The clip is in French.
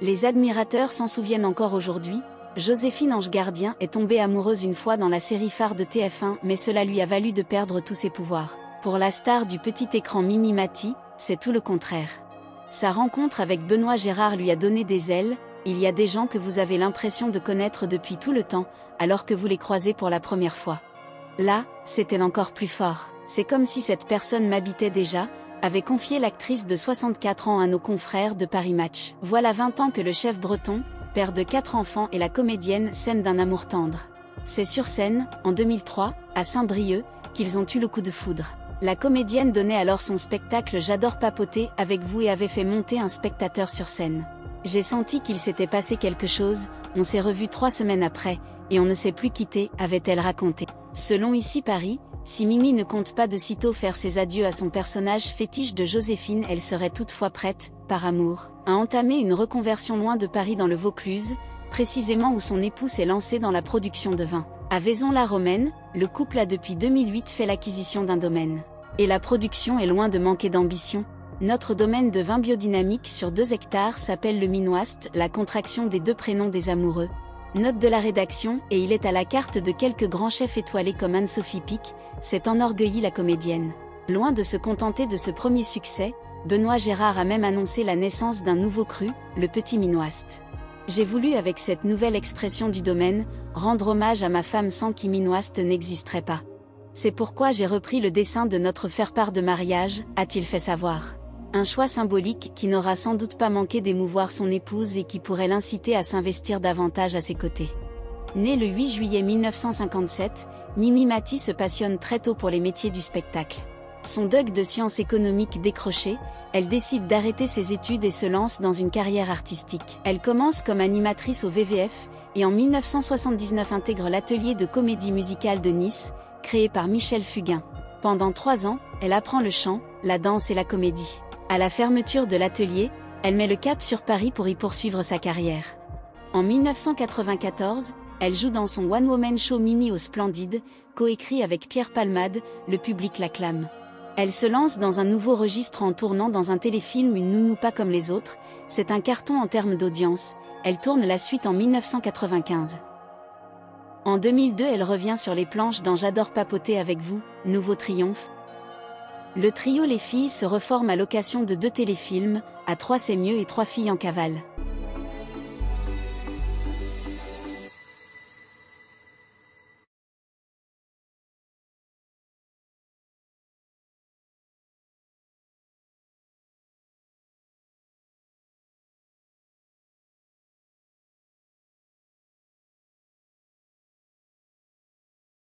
Les admirateurs s'en souviennent encore aujourd'hui. Joséphine Ange Gardien est tombée amoureuse une fois dans la série phare de TF1, mais cela lui a valu de perdre tous ses pouvoirs. Pour la star du petit écran Mimi Mati, c'est tout le contraire. Sa rencontre avec Benoît Gérard lui a donné des ailes. Il y a des gens que vous avez l'impression de connaître depuis tout le temps, alors que vous les croisez pour la première fois. Là, c'était encore plus fort. C'est comme si cette personne m'habitait déjà, avait confié l'actrice de 64 ans à nos confrères de Paris Match. Voilà 20 ans que le chef breton, père de 4 enfants, et la comédienne s'aiment d'un amour tendre. C'est sur scène, en 2003, à Saint-Brieuc, qu'ils ont eu le coup de foudre. La comédienne donnait alors son spectacle J'adore papoter avec vous et avait fait monter un spectateur sur scène. J'ai senti qu'il s'était passé quelque chose, on s'est revus 3 semaines après, et on ne s'est plus quitté, avait-elle raconté. Selon Ici Paris, si Mimi ne compte pas de sitôt faire ses adieux à son personnage fétiche de Joséphine, elle serait toutefois prête, par amour, à entamer une reconversion loin de Paris dans le Vaucluse, précisément où son époux s'est lancé dans la production de vin. À Vaison-la-Romaine, le couple a depuis 2008 fait l'acquisition d'un domaine. Et la production est loin de manquer d'ambition. Notre domaine de vin biodynamique sur 2 hectares s'appelle le Minoist, la contraction des 2 prénoms des amoureux. Note de la rédaction, et il est à la carte de quelques grands chefs étoilés comme Anne-Sophie Pic, s'est enorgueillie la comédienne. Loin de se contenter de ce premier succès, Benoît Gérard a même annoncé la naissance d'un nouveau cru, le Petit Minoist. J'ai voulu, avec cette nouvelle expression du domaine, rendre hommage à ma femme sans qui Minoist n'existerait pas. C'est pourquoi j'ai repris le dessin de notre faire-part de mariage, a-t-il fait savoir. Un choix symbolique qui n'aura sans doute pas manqué d'émouvoir son épouse et qui pourrait l'inciter à s'investir davantage à ses côtés. Née le 8 juillet 1957, Mimi Mati se passionne très tôt pour les métiers du spectacle. Son DUG de sciences économiques décroché, elle décide d'arrêter ses études et se lance dans une carrière artistique. Elle commence comme animatrice au VVF, et en 1979 intègre l'atelier de comédie musicale de Nice, créé par Michel Fugain. Pendant 3 ans, elle apprend le chant, la danse et la comédie. À la fermeture de l'atelier, elle met le cap sur Paris pour y poursuivre sa carrière. En 1994, elle joue dans son one-woman show Mimi au Splendide, coécrit avec Pierre Palmade, le public l'acclame. Elle se lance dans un nouveau registre en tournant dans un téléfilm Une nounou pas comme les autres, c'est un carton en termes d'audience, elle tourne la suite en 1995. En 2002, elle revient sur les planches dans J'adore papoter avec vous, nouveau triomphe. Le trio Les Filles se reforme à l'occasion de 2 téléfilms, À 3 c'est mieux et 3 filles en cavale.